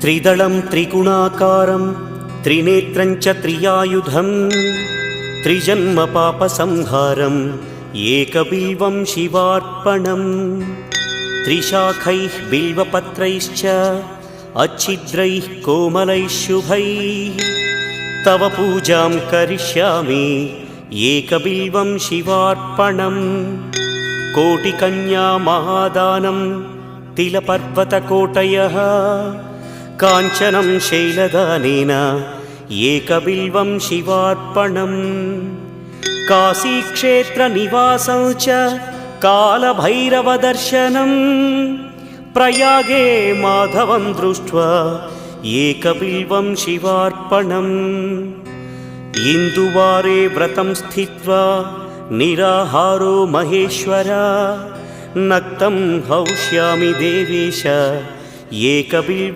त्रिदलं त्रिगुणाकारं त्रिनेत्रं च त्रियायुधं त्रिजन्म पापसंहारम् एकबिल्वं शिवार्पणम् त्रिशाखैः बिल्वपत्रैश्च अच्छिद्रैः कोमलैः शुभैः तव पूजां करिष्यामि एकबिल्वं शिवार्पणम् कोटिकन्या महादानं तिलपर्वतकोटयः काञ्चनं शैलदानेन एकबिल्वं शिवार्पणम् काशीक्षेत्रनिवासं च कालभैरवदर्शनं प्रयागे माधवं दृष्ट्वा एकबिल्वं शिवार्पणम् इन्दुवारे व्रतं स्थित्वा निराहारो महेश्वर नक्तं हौष्यामि देवेश एकबिल्वम्